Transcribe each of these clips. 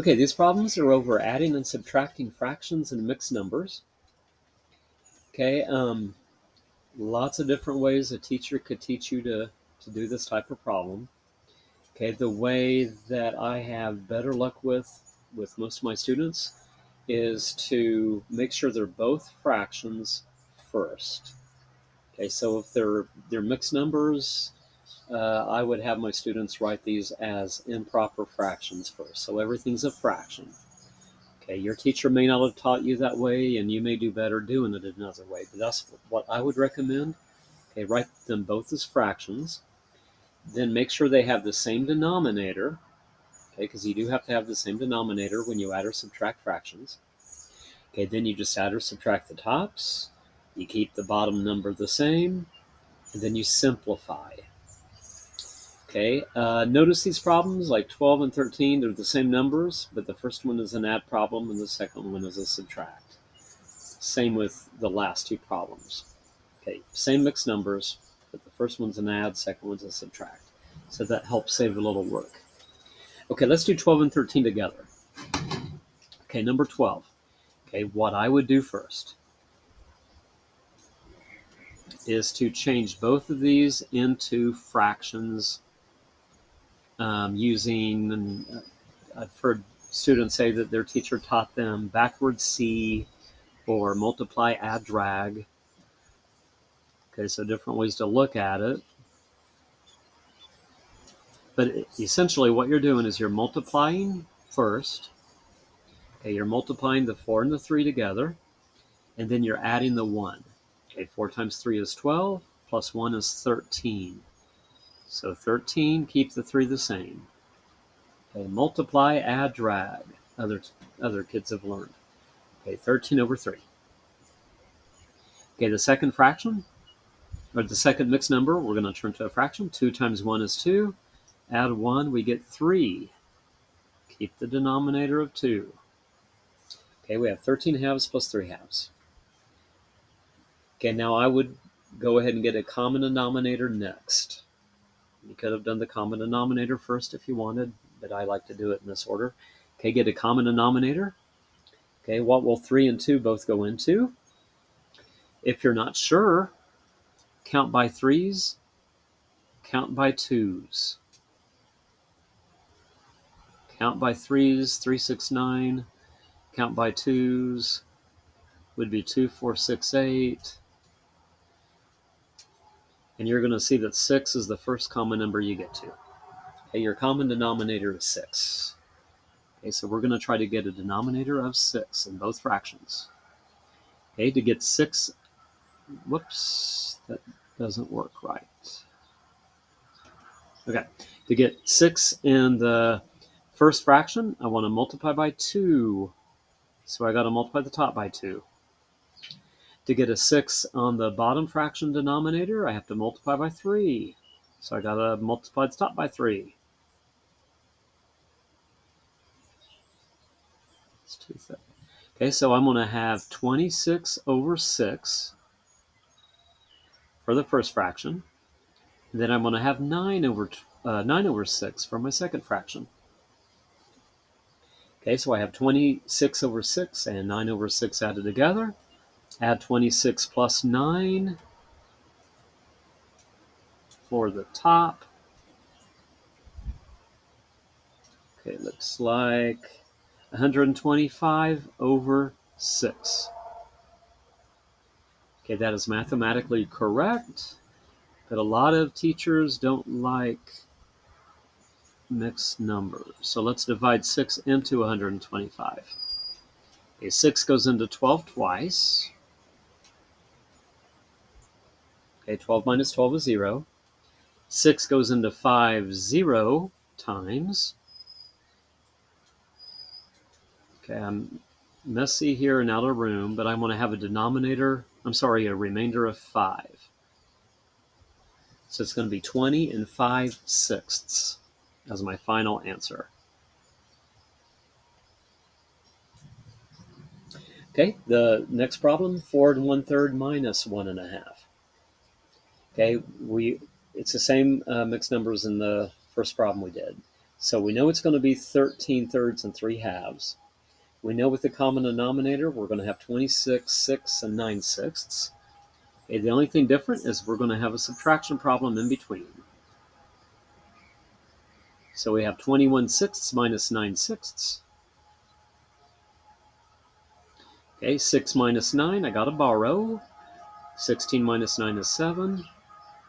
Okay, these problems are over adding and subtracting fractions and mixed numbers. Okay, lots of different ways a teacher could teach you to do this type of problem. Okay, the way that I have better luck with most of my students is to make sure they're both fractions first. Okay, so if they're mixed numbers, I would have my students write these as improper fractions first. So everything's a fraction. Okay, your teacher may not have taught you that way, and you may do better doing it another way, but that's what I would recommend. Okay, write them both as fractions. Then make sure they have the same denominator, okay, because you do have to have the same denominator when you add or subtract fractions. Okay, then you just add or subtract the tops. You keep the bottom number the same, and then you simplify. Okay, notice these problems like 12 and 13, they're the same numbers, but the first one is an add problem and the second one is a subtract. Same with the last two problems. Okay, same mixed numbers, but the first one's an add, second one's a subtract. So that helps save a little work. Okay, let's do 12 and 13 together. Okay, number 12. Okay, what I would do first is to change both of these into fractions using, I've heard students say that their teacher taught them backward C or multiply, add, drag. Okay, so different ways to look at it. But essentially what you're doing is you're multiplying first. Okay, you're multiplying the 4 and the 3 together, and then you're adding the 1. Okay, 4 times 3 is 12, plus 1 is 13. So 13, keep the 3 the same. Okay, multiply, add, drag. Other kids have learned. Okay, 13 over 3. Okay, the second fraction, or the second mixed number, we're going to turn to a fraction. 2 times 1 is 2. Add 1, we get 3. Keep the denominator of 2. Okay, we have 13 halves plus 3 halves. Okay, now I would go ahead and get a common denominator next. You could have done the common denominator first if you wanted, but I like to do it in this order. Okay, get a common denominator. Okay, what will 3 and 2 both go into? If you're not sure, count by 3s, count by 2s. Count by 3s, 3, 6, 9. Count by 2s would be 2, 4, 6, 8. And you're going to see that 6 is the first common number you get to. Okay, your common denominator is 6. Okay, so we're going to try to get a denominator of 6 in both fractions. Okay, to get 6, whoops, that doesn't work right. Okay, to get 6 in the first fraction, I want to multiply by 2. So I got to multiply the top by 2. To get a 6 on the bottom fraction denominator, I have to multiply by 3. So I got to multiply the top by 3. Let's do that. Okay, so I'm going to have 26 over 6 for the first fraction. And then I'm going to have 9 over 6 for my second fraction. Okay, so I have 26 over 6 and 9 over 6 added together. Add 26 plus 9 for the top. Okay, looks like 125 over 6. Okay, that is mathematically correct, but a lot of teachers don't like mixed numbers. So let's divide 6 into 125. Okay, 6 goes into 12 twice. Okay, 12 minus 12 is 0. 6 goes into 5 0 times. Okay, I'm messy here and out of room, but I'm going to have a remainder of 5. So it's going to be 20 and 5/6 as my final answer. Okay, the next problem, 4 and 1/3 minus 1 1/2. Okay, it's the same mixed numbers in the first problem we did. So we know it's going to be 13 thirds and 3 halves. We know with the common denominator, we're going to have 26, 6, and 9 sixths. Okay, the only thing different is we're going to have a subtraction problem in between. So we have 21 sixths minus 9 sixths. Okay, 6 minus 9, I got to borrow. 16 minus 9 is 7.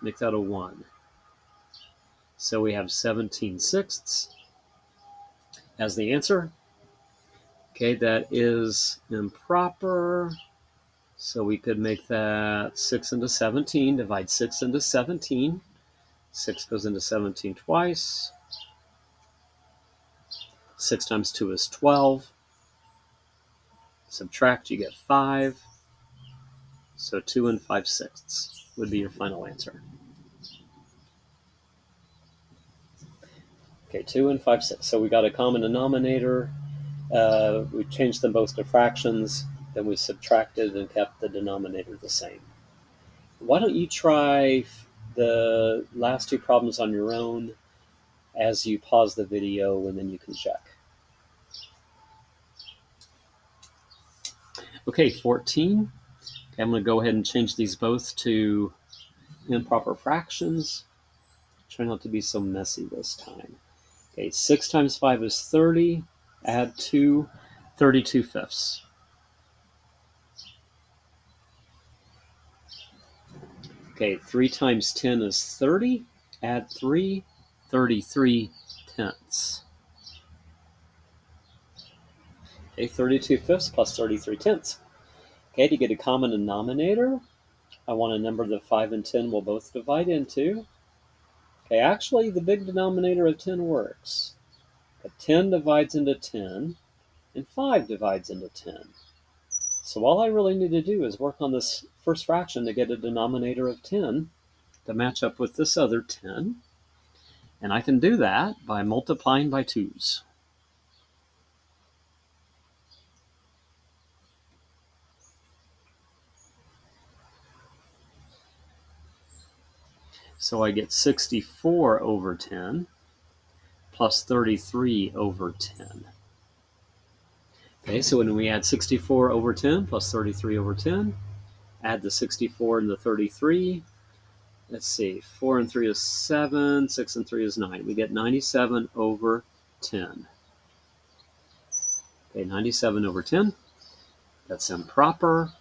Make that a 1. So we have 17 sixths as the answer. Okay, that is improper. So we could make that 6 into 17. Divide 6 into 17. 6 goes into 17 twice. 6 times 2 is 12. Subtract, you get 5. So 2 and 5 sixths would be your final answer. Okay, 2 and 5 sixths. So we got a common denominator. We changed them both to fractions. Then we subtracted and kept the denominator the same. Why don't you try the last two problems on your own as you pause the video, and then you can check. Okay, 14. Okay, I'm going to go ahead and change these both to improper fractions. Try not to be so messy this time. Okay, 6 times 5 is 30. Add 2, 32 fifths. Okay, 3 times 10 is 30. Add 3, 33 tenths. Okay, 32 fifths plus 33 tenths. Okay, to get a common denominator, I want a number that 5 and 10 will both divide into. Okay, actually, the big denominator of 10 works. But 10 divides into 10, and 5 divides into 10. So all I really need to do is work on this first fraction to get a denominator of 10 to match up with this other 10. And I can do that by multiplying by 2's. So I get 64 over 10 plus 33 over 10. Okay, so when we add 64 over 10 plus 33 over 10, add the 64 and the 33. Let's see, 4 and 3 is 7, 6 and 3 is 9. We get 97 over 10. Okay, 97 over 10. That's improper.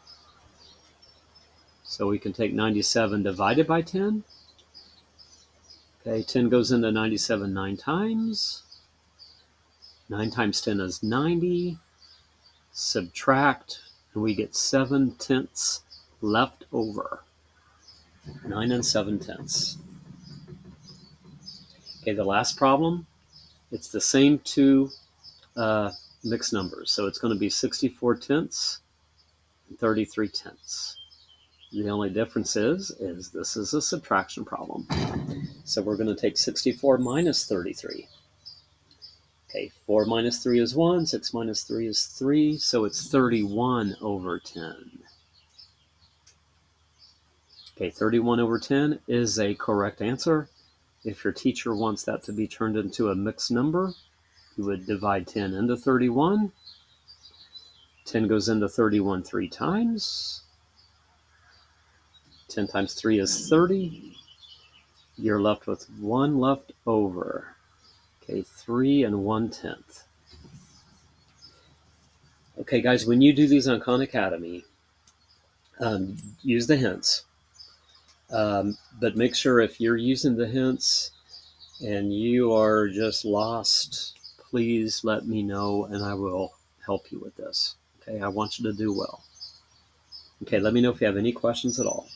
So we can take 97 divided by 10. Okay, 10 goes into 97 9 times. 9 times 10 is 90. Subtract, and we get 7 tenths left over. 9 and 7 tenths. Okay, the last problem, it's the same two mixed numbers. So it's going to be 64 tenths and 33 tenths. The only difference is this is a subtraction problem. So we're going to take 64 minus 33. Okay, 4 minus 3 is 1, 6 minus 3 is 3, so it's 31 over 10. Okay, 31 over 10 is a correct answer. If your teacher wants that to be turned into a mixed number, you would divide 10 into 31. 10 goes into 31 3 times. 10 times 3 is 30. You're left with 1 left over. Okay, 3 and 1/10. Okay, guys, when you do these on Khan Academy, use the hints. But make sure if you're using the hints and you are just lost, please let me know and I will help you with this. Okay, I want you to do well. Okay, let me know if you have any questions at all.